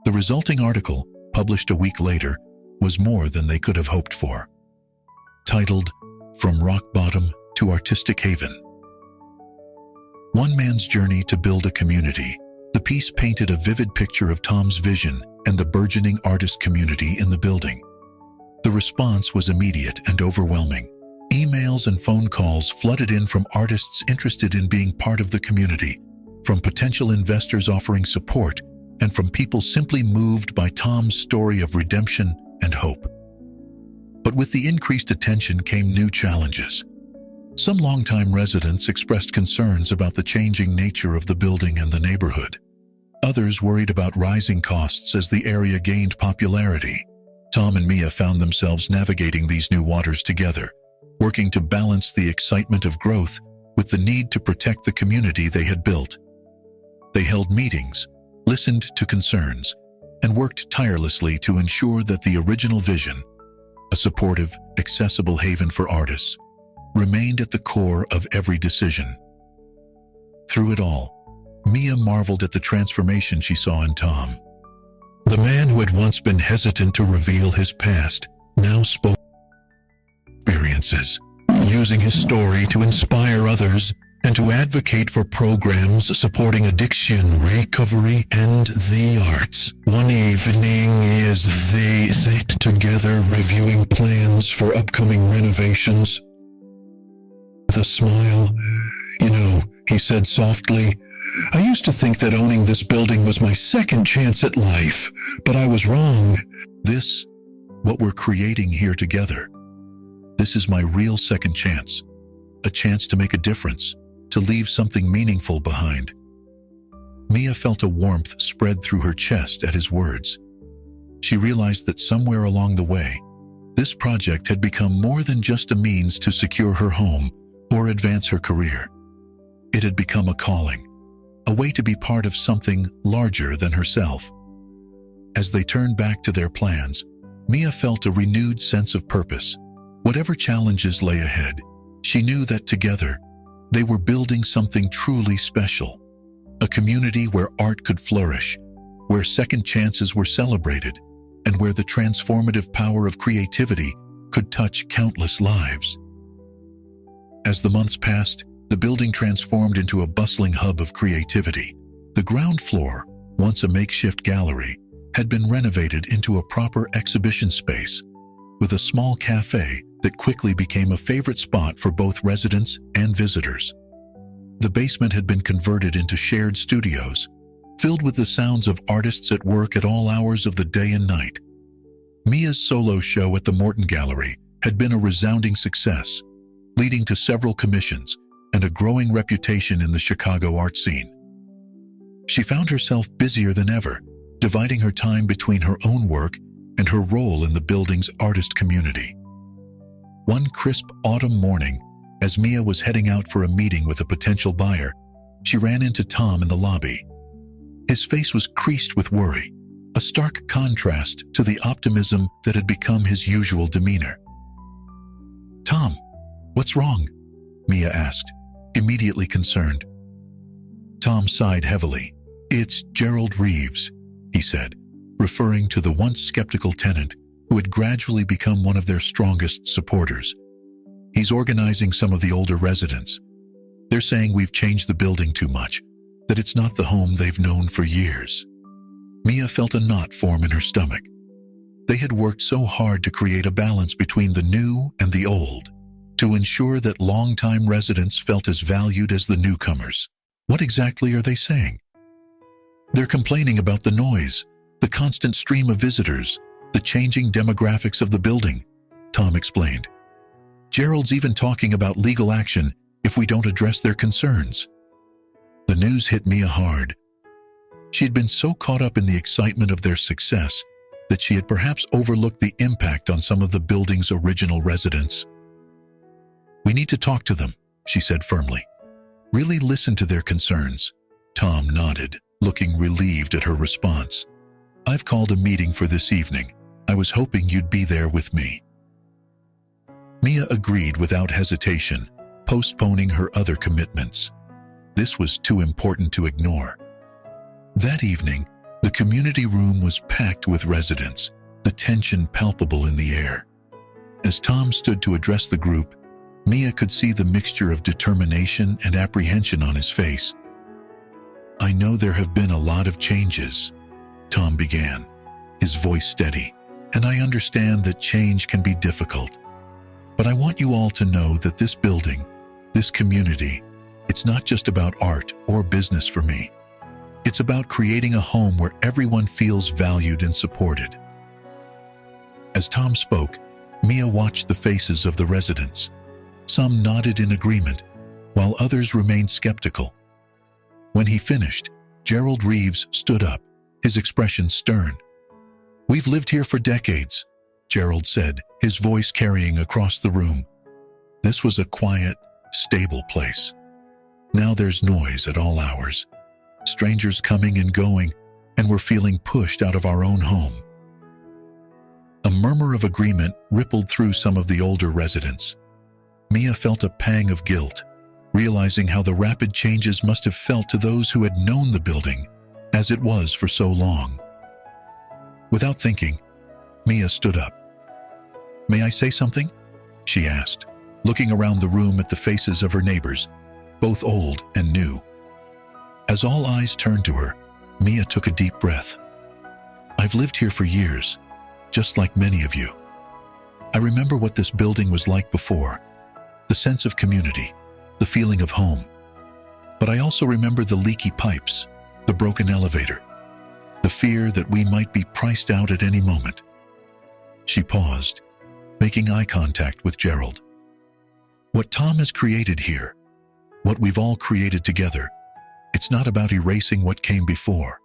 The resulting article, published a week later, was more than they could have hoped for. Titled, "From Rock Bottom to Artistic Haven." One man's journey to build a community, the piece painted a vivid picture of Tom's vision and the burgeoning artist community in the building. The response was immediate and overwhelming. Emails and phone calls flooded in from artists interested in being part of the community, from potential investors offering support, and from people simply moved by Tom's story of redemption and hope. But with the increased attention came new challenges. Some longtime residents expressed concerns about the changing nature of the building and the neighborhood. Others worried about rising costs as the area gained popularity. Tom and Mia found themselves navigating these new waters together, working to balance the excitement of growth with the need to protect the community they had built. They held meetings, listened to concerns, and worked tirelessly to ensure that the original vision, a supportive, accessible haven for artists, remained at the core of every decision. Through it all, Mia marveled at the transformation she saw in Tom. The man who had once been hesitant to reveal his past now spoke experiences, using his story to inspire others and to advocate for programs supporting addiction, recovery, and the arts. One evening, as they sat together reviewing plans for upcoming renovations, with a smile, he said softly, "I used to think that owning this building was my second chance at life, but I was wrong. What we're creating here together, this is my real second chance, a chance to make a difference, to leave something meaningful behind." Mia felt a warmth spread through her chest at his words. She realized that somewhere along the way, this project had become more than just a means to secure her home or advance her career. It had become a calling a way to be part of something larger than herself. As they turned back to their plans, Mia felt a renewed sense of purpose. Whatever challenges lay ahead, she knew that together, they were building something truly special. A community where art could flourish, where second chances were celebrated, and where the transformative power of creativity could touch countless lives. As the months passed, the building transformed into a bustling hub of creativity. The ground floor, once a makeshift gallery, had been renovated into a proper exhibition space, with a small cafe that quickly became a favorite spot for both residents and visitors. The basement had been converted into shared studios, filled with the sounds of artists at work at all hours of the day and night. Mia's solo show at the Morton Gallery had been a resounding success, leading to several commissions and a growing reputation in the Chicago art scene. She found herself busier than ever, dividing her time between her own work and her role in the building's artist community. One crisp autumn morning, as Mia was heading out for a meeting with a potential buyer, she ran into Tom in the lobby. His face was creased with worry, a stark contrast to the optimism that had become his usual demeanor. "Tom, what's wrong?" Mia asked, immediately concerned. Tom sighed heavily. "It's Gerald Reeves," he said, referring to the once skeptical tenant who had gradually become one of their strongest supporters. "He's organizing some of the older residents. They're saying we've changed the building too much, that it's not the home they've known for years." Mia felt a knot form in her stomach. They had worked so hard to create a balance between the new and the old, to ensure that longtime residents felt as valued as the newcomers. What exactly are they saying? "They're complaining about the noise, the constant stream of visitors, the changing demographics of the building," Tom explained. "Gerald's even talking about legal action if we don't address their concerns." The news hit Mia hard. She had been so caught up in the excitement of their success that she had perhaps overlooked the impact on some of the building's original residents. "We need to talk to them," she said firmly. "Really listen to their concerns." Tom nodded, looking relieved at her response. "I've called a meeting for this evening. I was hoping you'd be there with me." Mia agreed without hesitation, postponing her other commitments. This was too important to ignore. That evening, the community room was packed with residents, the tension palpable in the air. As Tom stood to address the group, Mia could see the mixture of determination and apprehension on his face. "I know there have been a lot of changes," Tom began, his voice steady, "and I understand that change can be difficult. But I want you all to know that this building, this community, it's not just about art or business for me. It's about creating a home where everyone feels valued and supported." As Tom spoke, Mia watched the faces of the residents. Some nodded in agreement, while others remained skeptical. When he finished, Gerald Reeves stood up, his expression stern. "We've lived here for decades," Gerald said, his voice carrying across the room. This was a quiet, stable place. Now there's noise at all hours, strangers coming and going, and we're feeling pushed out of our own home. A murmur of agreement rippled through some of the older residents. Mia felt a pang of guilt, realizing how the rapid changes must have felt to those who had known the building as it was for so long. Without thinking, Mia stood up. "May I say something?" she asked, looking around the room at the faces of her neighbors, both old and new. As all eyes turned to her, Mia took a deep breath. "I've lived here for years, just like many of you. I remember what this building was like before, the sense of community, the feeling of home. But I also remember the leaky pipes, the broken elevator, the fear that we might be priced out at any moment." She paused, making eye contact with Gerald. "What Tom has created here, what we've all created together, it's not about erasing what came before.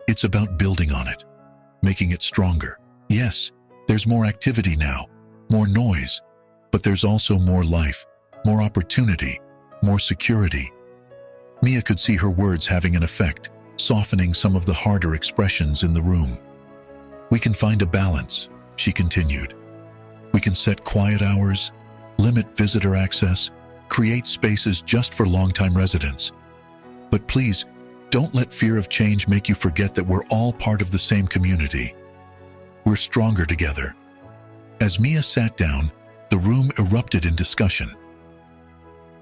It's about building on it, making it stronger. Yes, there's more activity now, more noise, but there's also more life, more opportunity, more security. Mia could see her words having an effect, softening some of the harder expressions in the room. "We can find a balance," she continued. "We can set quiet hours, limit visitor access, create spaces just for longtime residents. But please, don't let fear of change make you forget that we're all part of the same community. We're stronger together." As Mia sat down, the room erupted in discussion.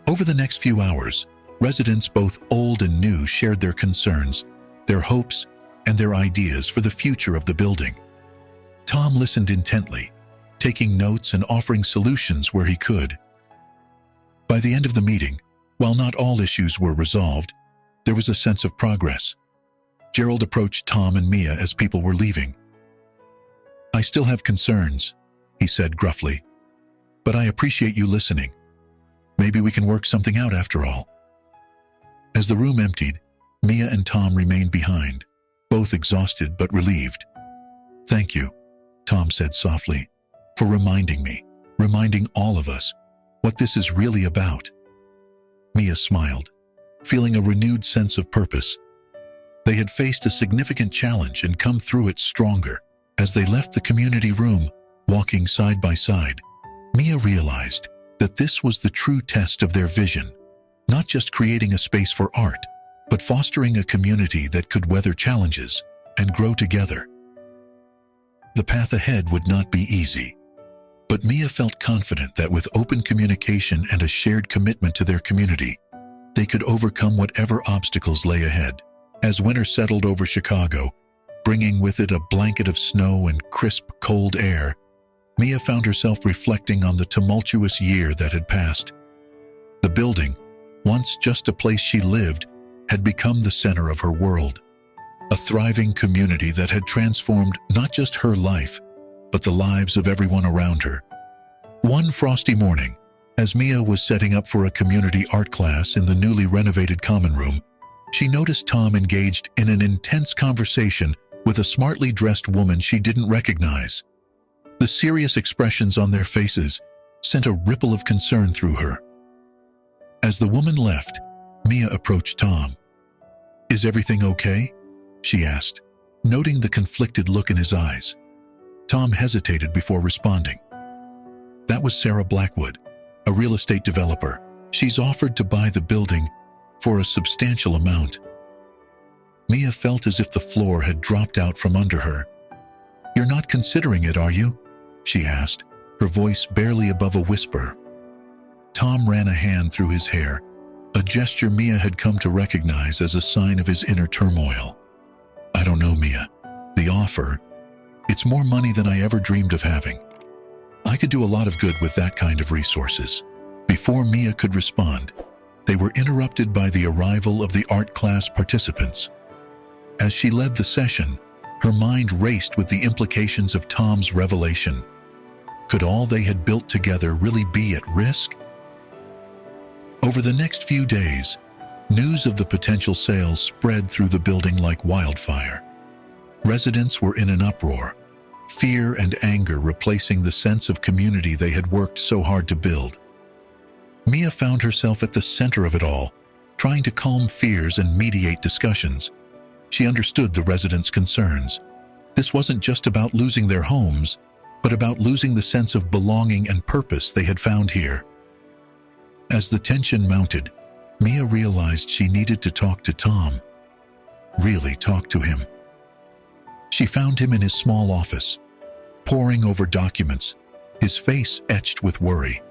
Over the next few hours, residents both old and new shared their concerns, their hopes, and their ideas for the future of the building. Tom listened intently, taking notes and offering solutions where he could. By the end of the meeting, while not all issues were resolved, there was a sense of progress. Gerald approached Tom and Mia as people were leaving. "I still have concerns," he said gruffly, "but I appreciate you listening. Maybe we can work something out after all." As the room emptied, Mia and Tom remained behind, both exhausted but relieved. "Thank you," Tom said softly, "for reminding all of us what this is really about." Mia smiled, feeling a renewed sense of purpose. They had faced a significant challenge and come through it stronger. As they left the community room, walking side by side, Mia realized that this was the true test of their vision, not just creating a space for art, but fostering a community that could weather challenges and grow together. The path ahead would not be easy, but Mia felt confident that with open communication and a shared commitment to their community, they could overcome whatever obstacles lay ahead. As winter settled over Chicago, bringing with it a blanket of snow and crisp, cold air, Mia found herself reflecting on the tumultuous year that had passed. The building, once just a place she lived, had become the center of her world. A thriving community that had transformed not just her life, but the lives of everyone around her. One frosty morning, as Mia was setting up for a community art class in the newly renovated common room, she noticed Tom engaged in an intense conversation with a smartly dressed woman she didn't recognize. The serious expressions on their faces sent a ripple of concern through her. As the woman left, Mia approached Tom. "Is everything okay?" she asked, noting the conflicted look in his eyes. Tom hesitated before responding. "That was Sarah Blackwood, a real estate developer. She's offered to buy the building for a substantial amount." Mia felt as if the floor had dropped out from under her. "You're not considering it, are you?" she asked, her voice barely above a whisper. Tom ran a hand through his hair, a gesture Mia had come to recognize as a sign of his inner turmoil. "I don't know, Mia. The offer, it's more money than I ever dreamed of having. I could do a lot of good with that kind of resources." Before Mia could respond, they were interrupted by the arrival of the art class participants. As she led the session, her mind raced with the implications of Tom's revelation. Could all they had built together really be at risk? Over the next few days, news of the potential sales spread through the building like wildfire. Residents were in an uproar, fear and anger replacing the sense of community they had worked so hard to build. Mia found herself at the center of it all, trying to calm fears and mediate discussions. She understood the residents' concerns. This wasn't just about losing their homes, but about losing the sense of belonging and purpose they had found here. As the tension mounted, Mia realized she needed to talk to Tom. Really talk to him. She found him in his small office, poring over documents, his face etched with worry.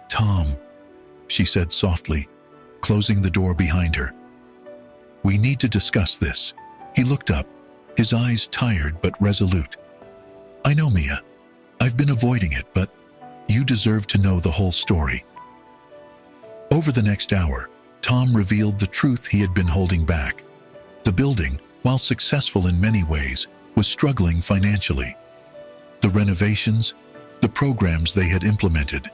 "Tom," she said softly, closing the door behind her. "We need to discuss this." He looked up, his eyes tired but resolute. "I know, Mia. I've been avoiding it, but you deserve to know the whole story." Over the next hour, Tom revealed the truth he had been holding back. The building, while successful in many ways, was struggling financially. The renovations, the programs they had implemented,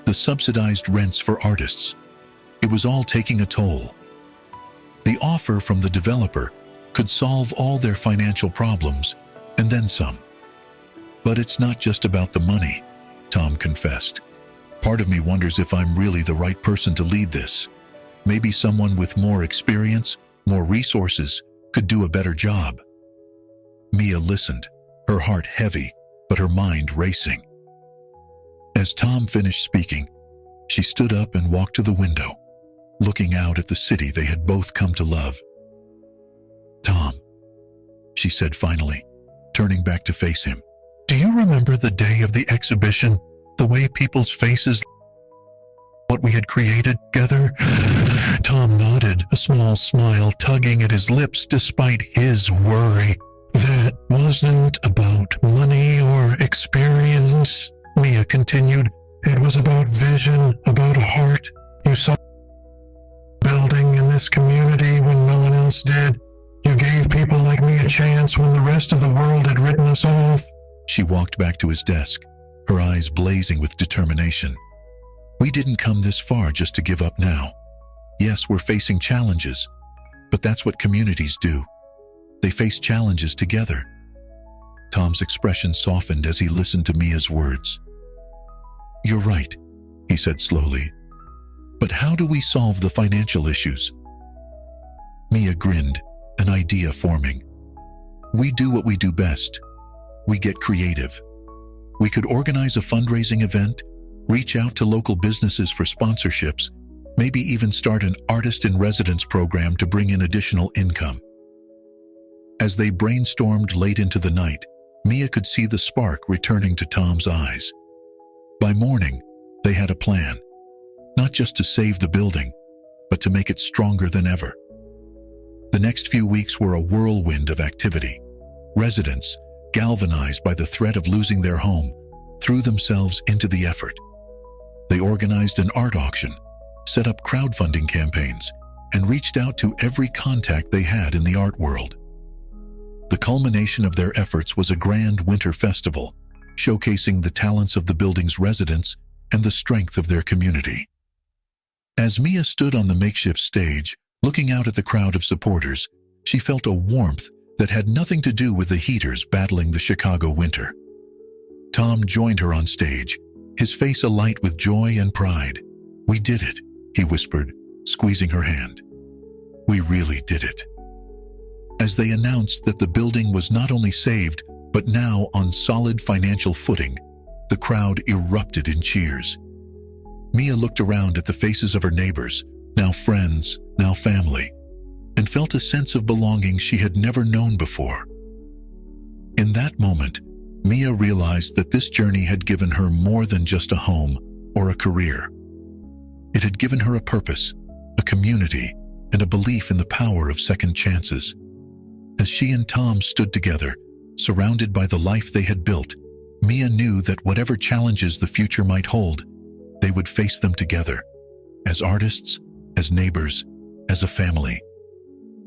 the subsidized rents for artists, it was all taking a toll. The offer from the developer could solve all their financial problems, and then some. "But it's not just about the money," Tom confessed. "Part of me wonders if I'm really the right person to lead this." Maybe someone with more experience, more resources, could do a better job. Mia listened, her heart heavy, but her mind racing. As Tom finished speaking, she stood up and walked to the window, looking out at the city they had both come to love. "Tom," she said finally, turning back to face him, "do you remember the day of the exhibition? The way people's faces, what we had created together?" Tom nodded, a small smile tugging at his lips despite his worry. "That wasn't about money or experience," Mia continued. "It was about vision, about a heart. You saw building in this community when no one else did. You gave people like me a chance when the rest of the world had written us off." She walked back to his desk, her eyes blazing with determination. "We didn't come this far just to give up now. Yes, we're facing challenges, but that's what communities do. They face challenges together." Tom's expression softened as he listened to Mia's words. "You're right," he said slowly. "But how do we solve the financial issues?" Mia grinned, an idea forming. "We do what we do best. We get creative. We could organize a fundraising event, reach out to local businesses for sponsorships, maybe even start an artist-in-residence program to bring in additional income." As they brainstormed late into the night, Mia could see the spark returning to Tom's eyes. By morning, they had a plan, not just to save the building, but to make it stronger than ever. The next few weeks were a whirlwind of activity. Residents, galvanized by the threat of losing their home, threw themselves into the effort. They organized an art auction, set up crowdfunding campaigns, and reached out to every contact they had in the art world. The culmination of their efforts was a grand winter festival, showcasing the talents of the building's residents and the strength of their community. As Mia stood on the makeshift stage, looking out at the crowd of supporters, she felt a warmth that had nothing to do with the heaters battling the Chicago winter. Tom joined her on stage, his face alight with joy and pride. "We did it," he whispered, squeezing her hand. "We really did it." As they announced that the building was not only saved, but now on solid financial footing, the crowd erupted in cheers. Mia looked around at the faces of her neighbors, now friends, now family, and felt a sense of belonging she had never known before. In that moment, Mia realized that this journey had given her more than just a home or a career. It had given her a purpose, a community, and a belief in the power of second chances. As she and Tom stood together, surrounded by the life they had built, Mia knew that whatever challenges the future might hold, they would face them together, as artists, as neighbors, as a family.